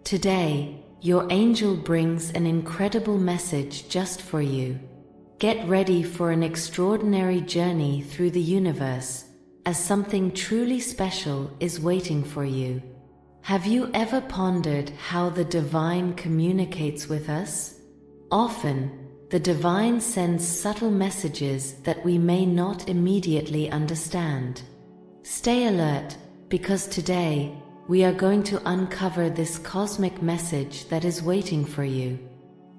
Today, your angel brings an incredible message just for you. Get ready for an extraordinary journey through the universe, as something truly special is waiting for you. Have you ever pondered how the divine communicates with us? Often, the divine sends subtle messages that we may not immediately understand. Stay alert, because today, we are going to uncover this cosmic message that is waiting for you.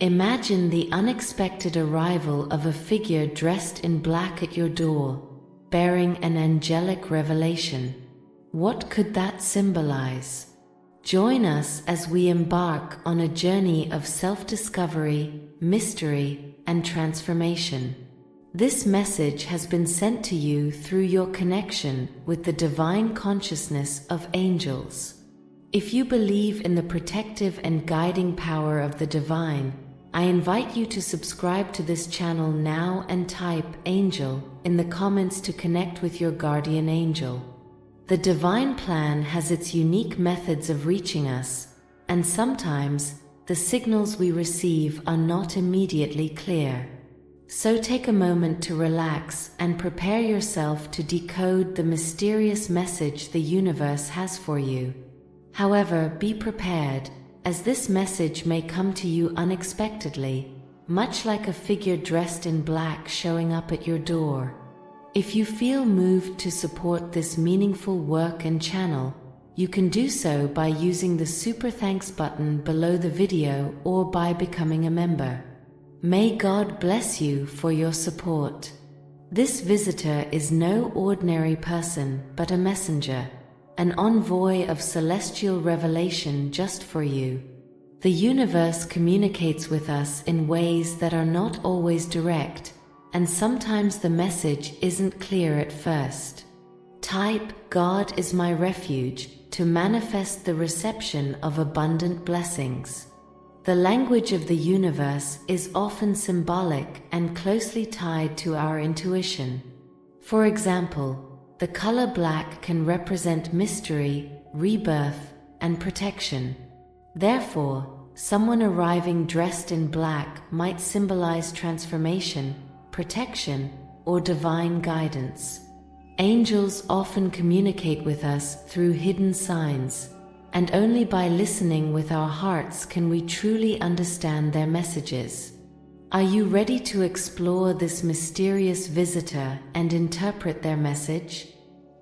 Imagine the unexpected arrival of a figure dressed in black at your door, bearing an angelic revelation. What could that symbolize? Join us as we embark on a journey of self-discovery, mystery, and transformation. This message has been sent to you through your connection with the divine consciousness of angels. If you believe in the protective and guiding power of the divine, I invite you to subscribe to this channel now and type "angel" in the comments to connect with your guardian angel. The divine plan has its unique methods of reaching us, and sometimes the signals we receive are not immediately clear. So take a moment to relax and prepare yourself to decode the mysterious message the universe has for you. However, be prepared, as this message may come to you unexpectedly, much like a figure dressed in black showing up at your door. If you feel moved to support this meaningful work and channel, you can do so by using the Super Thanks button below the video or by becoming a member. May God bless you for your support. This visitor is no ordinary person but a messenger, an envoy of celestial revelation just for you. The universe communicates with us in ways that are not always direct, and sometimes the message isn't clear at first. Type "God is my refuge" to manifest the reception of abundant blessings. The language of the universe is often symbolic and closely tied to our intuition. For example, the color black can represent mystery, rebirth, and protection. Therefore, someone arriving dressed in black might symbolize transformation, protection, or divine guidance. Angels often communicate with us through hidden signs, and only by listening with our hearts can we truly understand their messages. Are you ready to explore this mysterious visitor and interpret their message?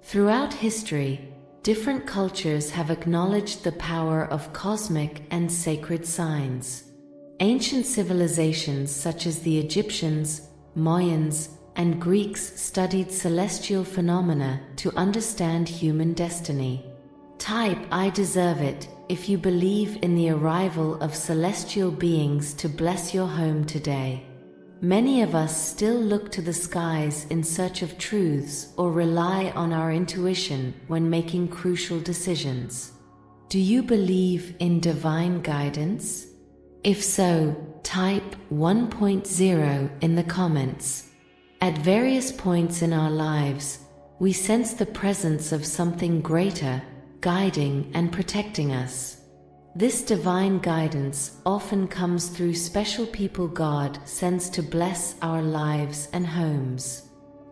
Throughout history, different cultures have acknowledged the power of cosmic and sacred signs. Ancient civilizations such as the Egyptians, Mayans, and Greeks studied celestial phenomena to understand human destiny. Type "I deserve it" if you believe in the arrival of celestial beings to bless your home today. Many of us still look to the skies in search of truths or rely on our intuition when making crucial decisions. Do you believe in divine guidance? If so, type 1.0 in the comments. At various points in our lives, we sense the presence of something greater, guiding and protecting us. This divine guidance often comes through special people God sends to bless our lives and homes.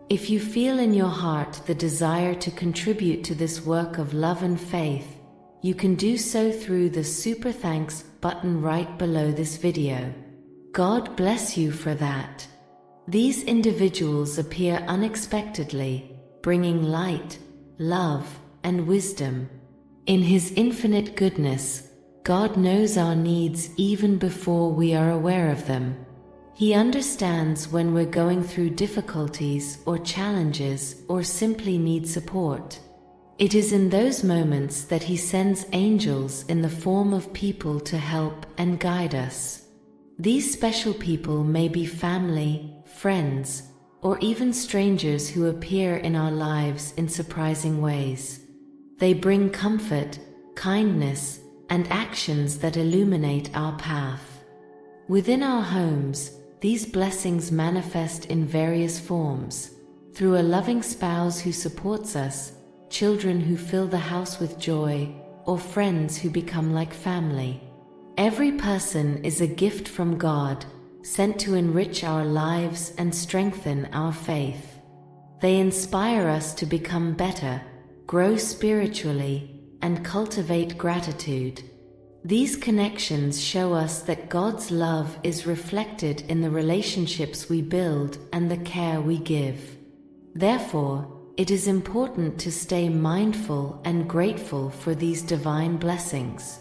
If you feel in your heart the desire to contribute to this work of love and faith, you can do so through the Super Thanks button right below this video. God bless you for that. These individuals appear unexpectedly, bringing light, love, and wisdom. In His infinite goodness, God knows our needs even before we are aware of them. He understands when we're going through difficulties or challenges or simply need support. It is in those moments that He sends angels in the form of people to help and guide us. These special people may be family, friends, or even strangers who appear in our lives in surprising ways. They bring comfort, kindness, and actions that illuminate our path. Within our homes, these blessings manifest in various forms: through a loving spouse who supports us, children who fill the house with joy, or friends who become like family. Every person is a gift from God, sent to enrich our lives and strengthen our faith. They inspire us to become better, grow spiritually, and cultivate gratitude. These connections show us that God's love is reflected in the relationships we build and the care we give. Therefore, it is important to stay mindful and grateful for these divine blessings.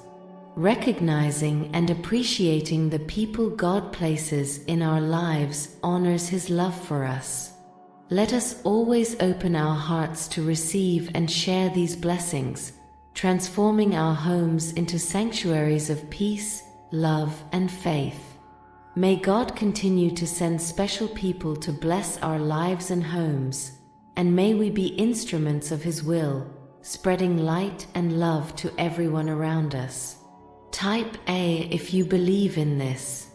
Recognizing and appreciating the people God places in our lives honors His love for us. Let us always open our hearts to receive and share these blessings, transforming our homes into sanctuaries of peace, love, and faith. May God continue to send special people to bless our lives and homes, and may we be instruments of His will, spreading light and love to everyone around us. Type A if you believe in this.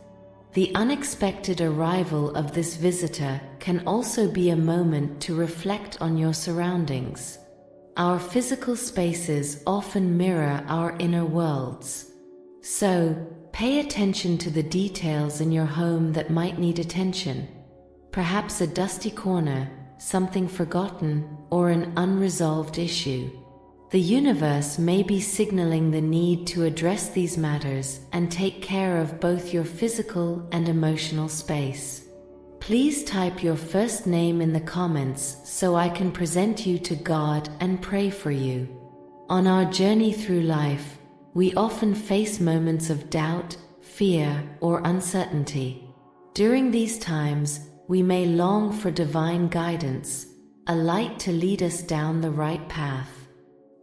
The unexpected arrival of this visitor can also be a moment to reflect on your surroundings. Our physical spaces often mirror our inner worlds. So, pay attention to the details in your home that might need attention. Perhaps a dusty corner, something forgotten, or an unresolved issue. The universe may be signaling the need to address these matters and take care of both your physical and emotional space. Please type your first name in the comments so I can present you to God and pray for you. On our journey through life, we often face moments of doubt, fear, or uncertainty. During these times, we may long for divine guidance, a light to lead us down the right path.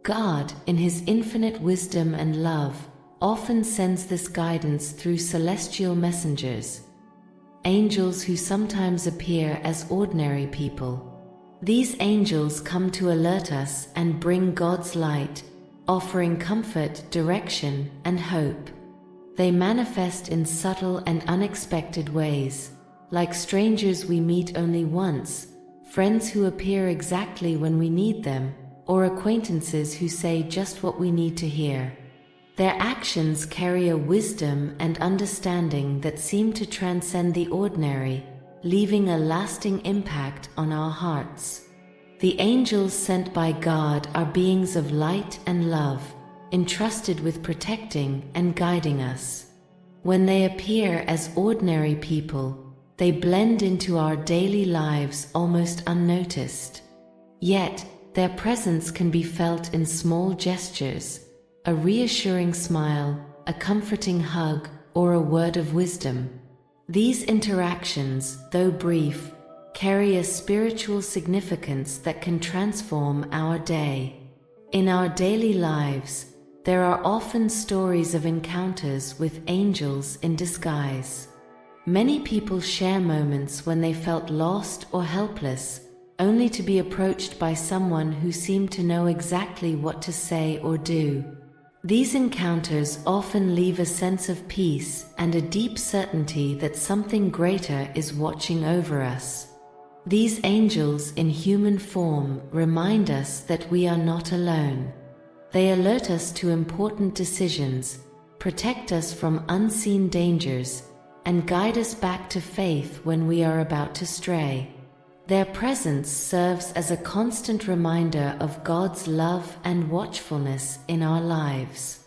God, in His infinite wisdom and love, often sends this guidance through celestial messengers, angels who sometimes appear as ordinary people. These angels come to alert us and bring God's light, offering comfort, direction, and hope. They manifest in subtle and unexpected ways, like strangers we meet only once, friends who appear exactly when we need them, or acquaintances who say just what we need to hear. Their actions carry a wisdom and understanding that seem to transcend the ordinary, leaving a lasting impact on our hearts. The angels sent by God are beings of light and love, entrusted with protecting and guiding us. When they appear as ordinary people, they blend into our daily lives almost unnoticed. Yet, their presence can be felt in small gestures, a reassuring smile, a comforting hug, or a word of wisdom. These interactions, though brief, carry a spiritual significance that can transform our day. In our daily lives, there are often stories of encounters with angels in disguise. Many people share moments when they felt lost or helpless, only to be approached by someone who seemed to know exactly what to say or do. These encounters often leave a sense of peace and a deep certainty that something greater is watching over us. These angels in human form remind us that we are not alone. They alert us to important decisions, protect us from unseen dangers, and guide us back to faith when we are about to stray. Their presence serves as a constant reminder of God's love and watchfulness in our lives.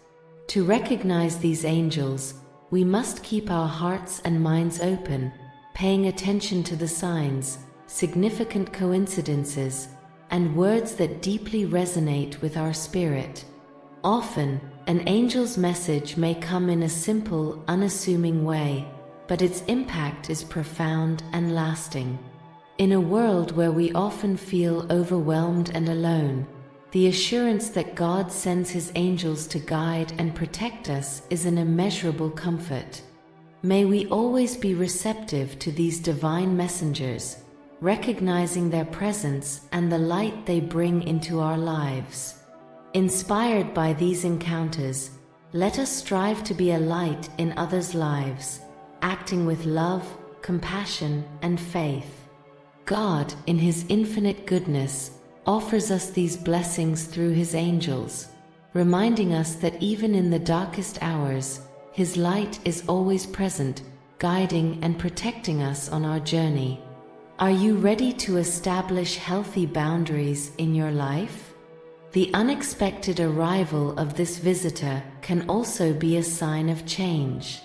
To recognize these angels, we must keep our hearts and minds open, paying attention to the signs, significant coincidences, and words that deeply resonate with our spirit. Often, an angel's message may come in a simple, unassuming way, but its impact is profound and lasting. In a world where we often feel overwhelmed and alone, the assurance that God sends His angels to guide and protect us is an immeasurable comfort. May we always be receptive to these divine messengers, recognizing their presence and the light they bring into our lives. Inspired by these encounters, let us strive to be a light in others' lives, acting with love, compassion, and faith. God, in His infinite goodness, offers us these blessings through His angels. reminding us that even in the darkest hours, His light is always present, guiding and protecting us on our journey. Are you ready to establish healthy boundaries in your life? The unexpected arrival of this visitor can also be a sign of change.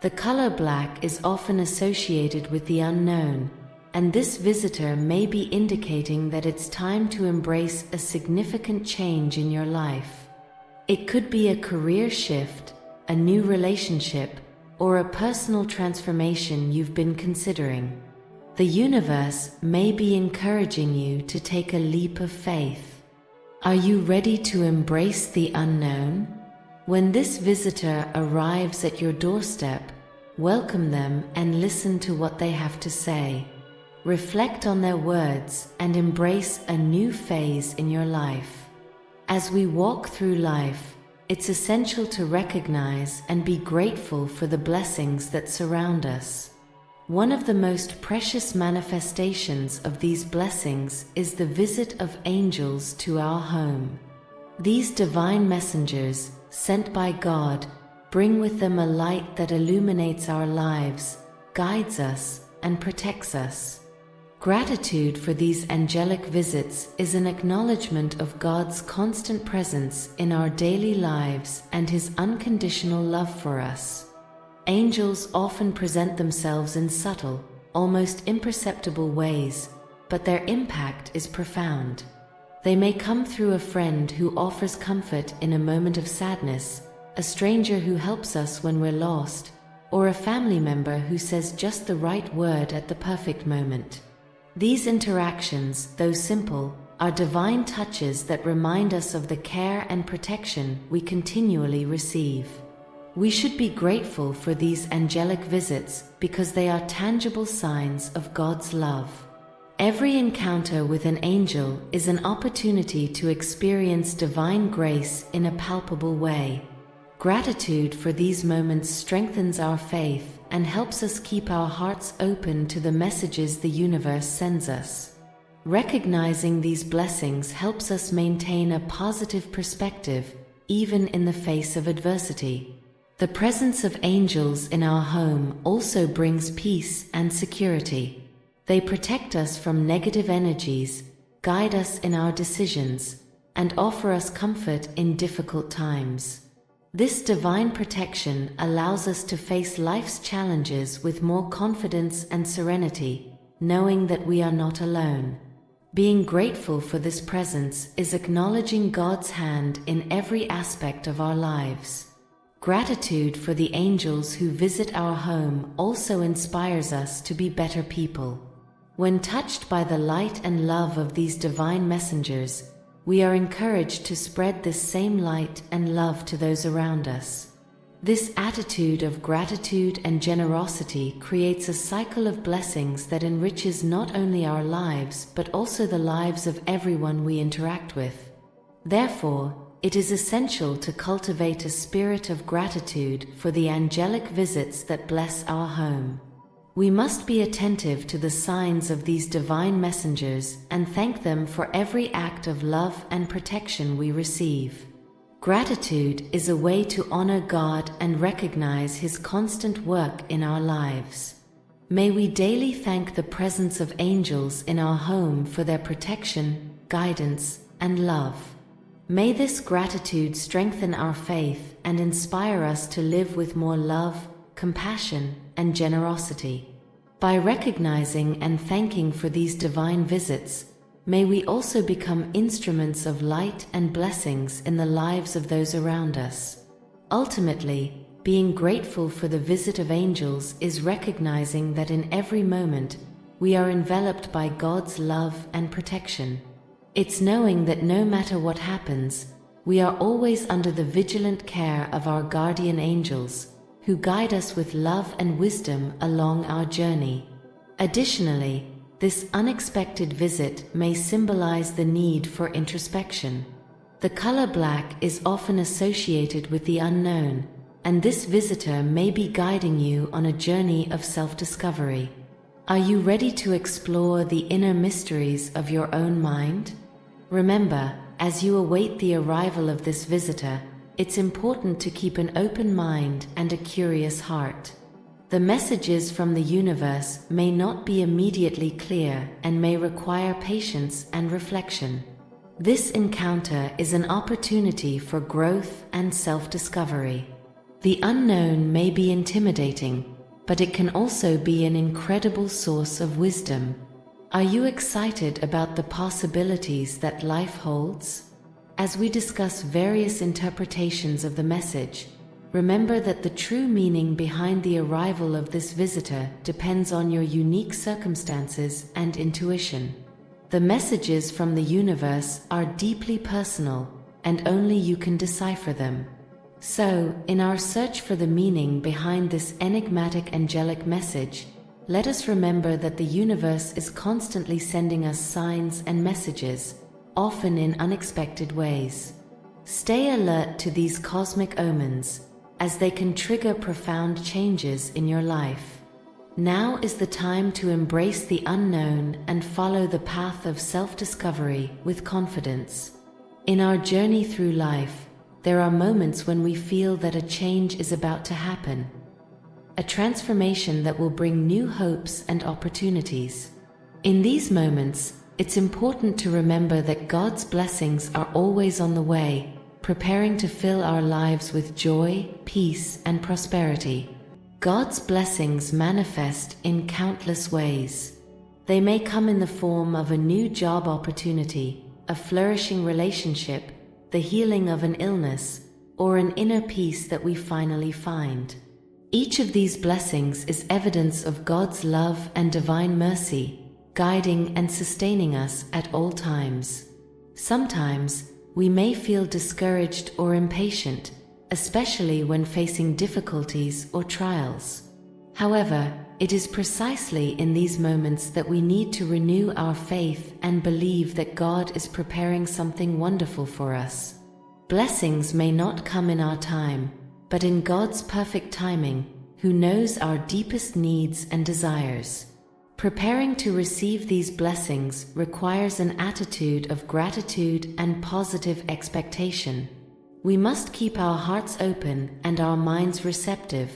The color black is often associated with the unknown, and this visitor may be indicating that it's time to embrace a significant change in your life. It could be a career shift, a new relationship, or a personal transformation you've been considering. The universe may be encouraging you to take a leap of faith. Are you ready to embrace the unknown? When this visitor arrives at your doorstep, welcome them and listen to what they have to say. Reflect on their words and embrace a new phase in your life. As we walk through life, it's essential to recognize and be grateful for the blessings that surround us. One of the most precious manifestations of these blessings is the visit of angels to our home. These divine messengers, sent by God, bring with them a light that illuminates our lives, guides us, and protects us. Gratitude for these angelic visits is an acknowledgement of God's constant presence in our daily lives and His unconditional love for us. Angels often present themselves in subtle, almost imperceptible ways, but their impact is profound. They may come through a friend who offers comfort in a moment of sadness, a stranger who helps us when we're lost, or a family member who says just the right word at the perfect moment. These interactions, though simple, are divine touches that remind us of the care and protection we continually receive. We should be grateful for these angelic visits because they are tangible signs of God's love. Every encounter with an angel is an opportunity to experience divine grace in a palpable way. Gratitude for these moments strengthens our faith and helps us keep our hearts open to the messages the universe sends us. Recognizing these blessings helps us maintain a positive perspective, even in the face of adversity. The presence of angels in our home also brings peace and security. They protect us from negative energies, guide us in our decisions, and offer us comfort in difficult times. This divine protection allows us to face life's challenges with more confidence and serenity, knowing that we are not alone. Being grateful for this presence is acknowledging God's hand in every aspect of our lives. Gratitude for the angels who visit our home also inspires us to be better people. When touched by the light and love of these divine messengers, we are encouraged to spread this same light and love to those around us. This attitude of gratitude and generosity creates a cycle of blessings that enriches not only our lives but also the lives of everyone we interact with. Therefore, it is essential to cultivate a spirit of gratitude for the angelic visits that bless our home. We must be attentive to the signs of these divine messengers and thank them for every act of love and protection we receive. Gratitude is a way to honor God and recognize His constant work in our lives. May we daily thank the presence of angels in our home for their protection, guidance, and love. May this gratitude strengthen our faith and inspire us to live with more love, compassion, and generosity. By recognizing and thanking for these divine visits, may we also become instruments of light and blessings in the lives of those around us. Ultimately, being grateful for the visit of angels is recognizing that in every moment, we are enveloped by God's love and protection. It's knowing that no matter what happens, we are always under the vigilant care of our guardian angels, who guide us with love and wisdom along our journey. Additionally, this unexpected visit may symbolize the need for introspection. The color black is often associated with the unknown, and this visitor may be guiding you on a journey of self-discovery. Are you ready to explore the inner mysteries of your own mind? Remember, as you await the arrival of this visitor, it's important to keep an open mind and a curious heart. The messages from the universe may not be immediately clear and may require patience and reflection. This encounter is an opportunity for growth and self-discovery. The unknown may be intimidating, but it can also be an incredible source of wisdom. Are you excited about the possibilities that life holds? As we discuss various interpretations of the message, remember that the true meaning behind the arrival of this visitor depends on your unique circumstances and intuition. The messages from the universe are deeply personal, and only you can decipher them. So, in our search for the meaning behind this enigmatic angelic message, let us remember that the universe is constantly sending us signs and messages, often in unexpected ways. Stay alert to these cosmic omens, as they can trigger profound changes in your life. Now is the time to embrace the unknown and follow the path of self-discovery with confidence. In our journey through life, there are moments when we feel that a change is about to happen, a transformation that will bring new hopes and opportunities. In these moments, it's important to remember that God's blessings are always on the way, preparing to fill our lives with joy, peace, and prosperity. God's blessings manifest in countless ways. They may come in the form of a new job opportunity, a flourishing relationship, the healing of an illness, or an inner peace that we finally find. Each of these blessings is evidence of God's love and divine mercy, guiding and sustaining us at all times. Sometimes, we may feel discouraged or impatient, especially when facing difficulties or trials. However, it is precisely in these moments that we need to renew our faith and believe that God is preparing something wonderful for us. Blessings may not come in our time, but in God's perfect timing, who knows our deepest needs and desires. Preparing to receive these blessings requires an attitude of gratitude and positive expectation. We must keep our hearts open and our minds receptive,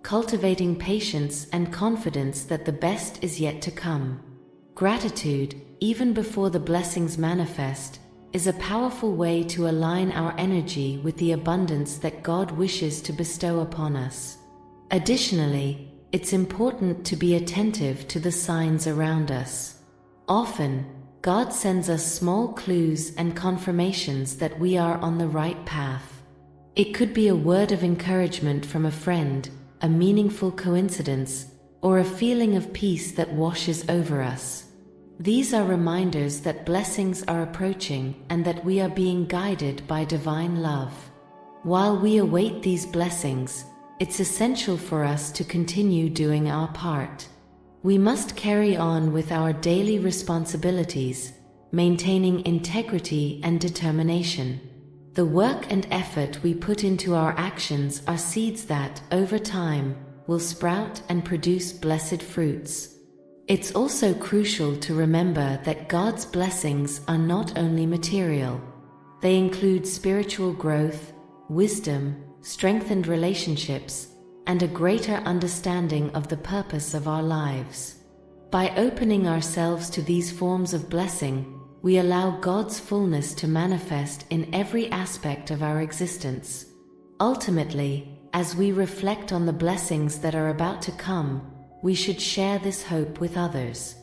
cultivating patience and confidence that the best is yet to come. Gratitude, even before the blessings manifest, is a powerful way to align our energy with the abundance that God wishes to bestow upon us. Additionally, it's important to be attentive to the signs around us. Often, God sends us small clues and confirmations that we are on the right path. It could be a word of encouragement from a friend, a meaningful coincidence, or a feeling of peace that washes over us. These are reminders that blessings are approaching and that we are being guided by divine love. While we await these blessings, it's essential for us to continue doing our part. We must carry on with our daily responsibilities, maintaining integrity and determination. The work and effort we put into our actions are seeds that, over time, will sprout and produce blessed fruits. It's also crucial to remember that God's blessings are not only material. They include spiritual growth, wisdom, strengthened relationships, and a greater understanding of the purpose of our lives. By opening ourselves to these forms of blessing, we allow God's fullness to manifest in every aspect of our existence. Ultimately, as we reflect on the blessings that are about to come, we should share this hope with others.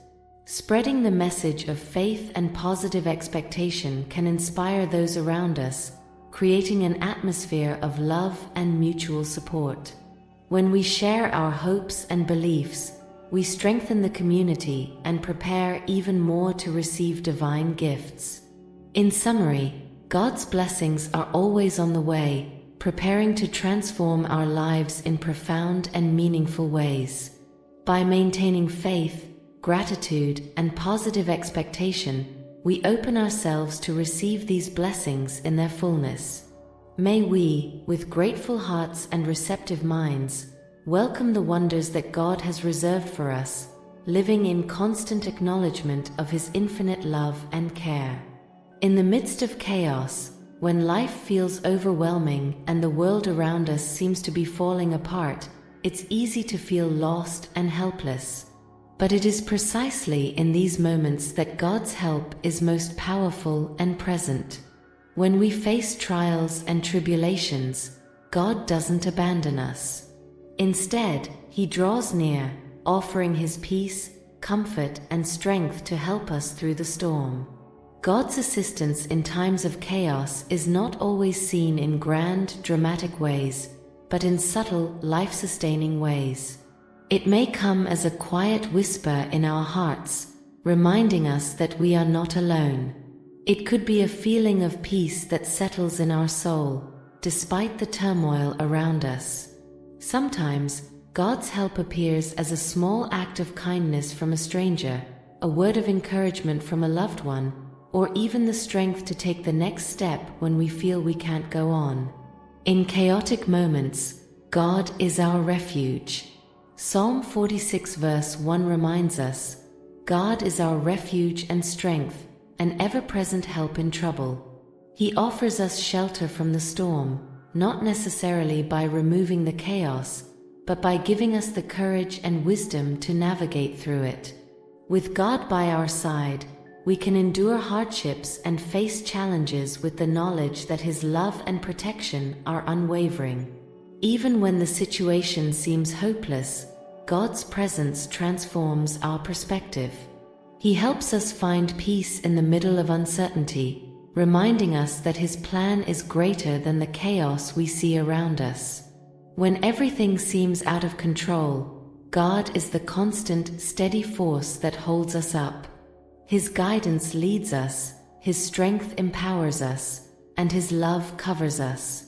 Spreading the message of faith and positive expectation can inspire those around us, creating an atmosphere of love and mutual support. When we share our hopes and beliefs, we strengthen the community and prepare even more to receive divine gifts. In summary, God's blessings are always on the way, preparing to transform our lives in profound and meaningful ways. By maintaining faith, gratitude, and positive expectation, we open ourselves to receive these blessings in their fullness. May we, with grateful hearts and receptive minds, welcome the wonders that God has reserved for us, living in constant acknowledgement of His infinite love and care. In the midst of chaos, when life feels overwhelming and the world around us seems to be falling apart, it's easy to feel lost and helpless. But it is precisely in these moments that God's help is most powerful and present. When we face trials and tribulations, God doesn't abandon us. Instead, He draws near, offering His peace, comfort, and strength to help us through the storm. God's assistance in times of chaos is not always seen in grand, dramatic ways, but in subtle, life-sustaining ways. It may come as a quiet whisper in our hearts, reminding us that we are not alone. It could be a feeling of peace that settles in our soul, despite the turmoil around us. Sometimes, God's help appears as a small act of kindness from a stranger, a word of encouragement from a loved one, or even the strength to take the next step when we feel we can't go on. In chaotic moments, God is our refuge. Psalm 46 verse 1 reminds us, God is our refuge and strength, an ever-present help in trouble. He offers us shelter from the storm, not necessarily by removing the chaos, but by giving us the courage and wisdom to navigate through it. With God by our side, we can endure hardships and face challenges with the knowledge that His love and protection are unwavering. Even when the situation seems hopeless, God's presence transforms our perspective. He helps us find peace in the middle of uncertainty, reminding us that His plan is greater than the chaos we see around us. When everything seems out of control, God is the constant, steady force that holds us up. His guidance leads us, His strength empowers us, and His love covers us.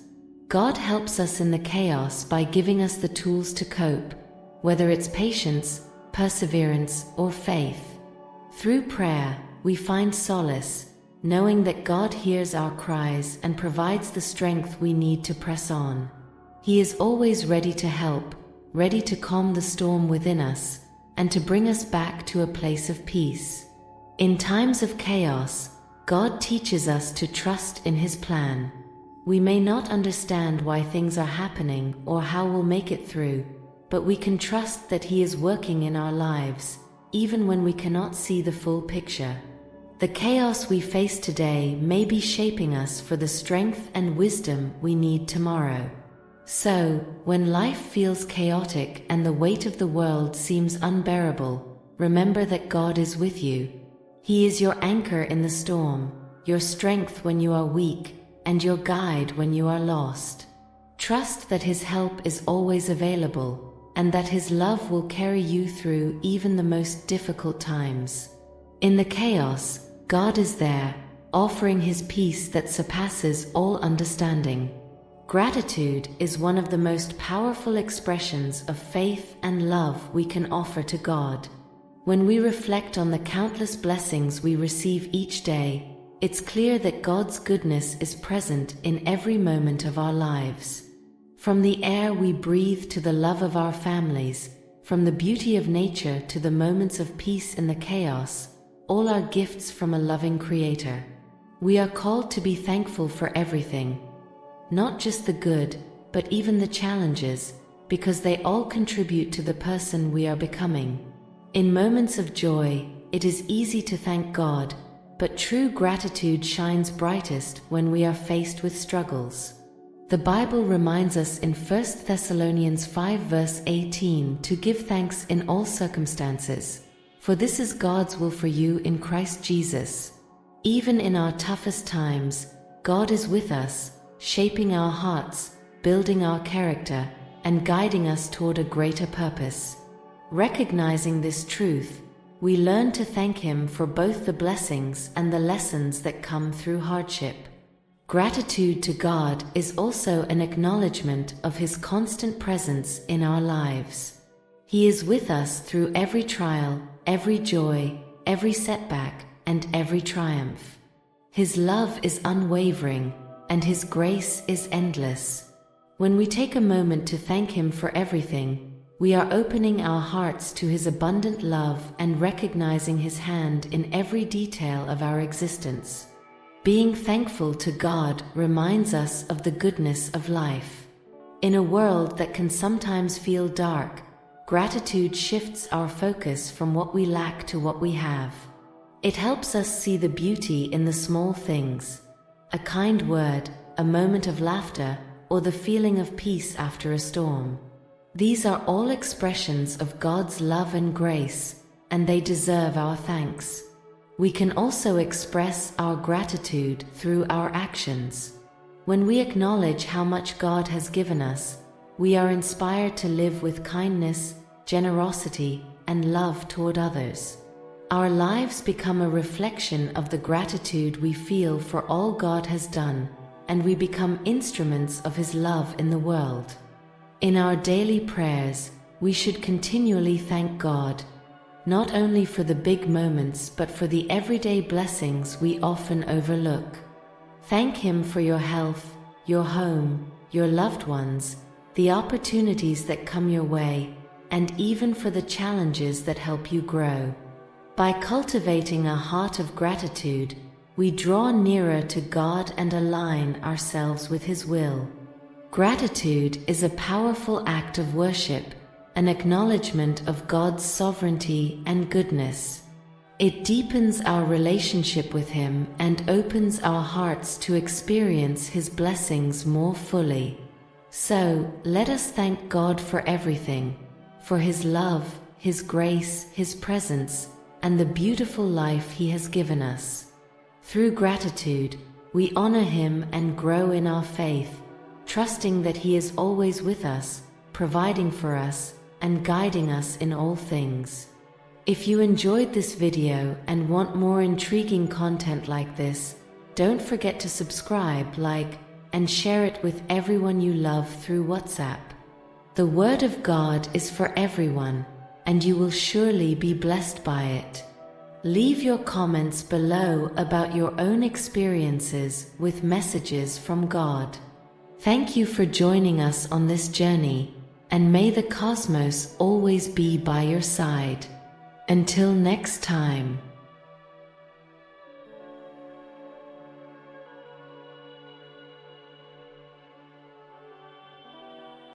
God helps us in the chaos by giving us the tools to cope, whether it's patience, perseverance, or faith. Through prayer, we find solace, knowing that God hears our cries and provides the strength we need to press on. He is always ready to help, ready to calm the storm within us, and to bring us back to a place of peace. In times of chaos, God teaches us to trust in His plan. We may not understand why things are happening or how we'll make it through, but we can trust that He is working in our lives, even when we cannot see the full picture. The chaos we face today may be shaping us for the strength and wisdom we need tomorrow. So, when life feels chaotic and the weight of the world seems unbearable, remember that God is with you. He is your anchor in the storm, your strength when you are weak, and your guide when you are lost. Trust that His help is always available, and that His love will carry you through even the most difficult times. In the chaos, God is there, offering His peace that surpasses all understanding. Gratitude is one of the most powerful expressions of faith and love we can offer to God. When we reflect on the countless blessings we receive each day, it's clear that God's goodness is present in every moment of our lives. From the air we breathe to the love of our families, from the beauty of nature to the moments of peace in the chaos, all are gifts from a loving Creator. We are called to be thankful for everything, not just the good, but even the challenges, because they all contribute to the person we are becoming. In moments of joy, it is easy to thank God, but true gratitude shines brightest when we are faced with struggles. The Bible reminds us in 1 Thessalonians 5 verse 18 to give thanks in all circumstances, for this is God's will for you in Christ Jesus. Even in our toughest times, God is with us, shaping our hearts, building our character, and guiding us toward a greater purpose. Recognizing this truth, we learn to thank Him for both the blessings and the lessons that come through hardship. Gratitude to God is also an acknowledgement of His constant presence in our lives. He is with us through every trial, every joy, every setback, and every triumph. His love is unwavering, and His grace is endless. When we take a moment to thank Him for everything, we are opening our hearts to His abundant love and recognizing His hand in every detail of our existence. Being thankful to God reminds us of the goodness of life. In a world that can sometimes feel dark, gratitude shifts our focus from what we lack to what we have. It helps us see the beauty in the small things: a kind word, a moment of laughter, or the feeling of peace after a storm. These are all expressions of God's love and grace, and they deserve our thanks. We can also express our gratitude through our actions. When we acknowledge how much God has given us, we are inspired to live with kindness, generosity, and love toward others. Our lives become a reflection of the gratitude we feel for all God has done, and we become instruments of His love in the world. In our daily prayers, we should continually thank God, not only for the big moments but for the everyday blessings we often overlook. Thank Him for your health, your home, your loved ones, the opportunities that come your way, and even for the challenges that help you grow. By cultivating a heart of gratitude, we draw nearer to God and align ourselves with His will. Gratitude is a powerful act of worship, an acknowledgement of God's sovereignty and goodness. It deepens our relationship with Him and opens our hearts to experience His blessings more fully. So, let us thank God for everything, for His love, His grace, His presence, and the beautiful life He has given us. Through gratitude, we honor Him and grow in our faith, trusting that He is always with us, providing for us, and guiding us in all things. If you enjoyed this video and want more intriguing content like this, don't forget to subscribe, like, and share it with everyone you love through WhatsApp. The Word of God is for everyone, and you will surely be blessed by it. Leave your comments below about your own experiences with messages from God. Thank you for joining us on this journey, and may the cosmos always be by your side. Until next time.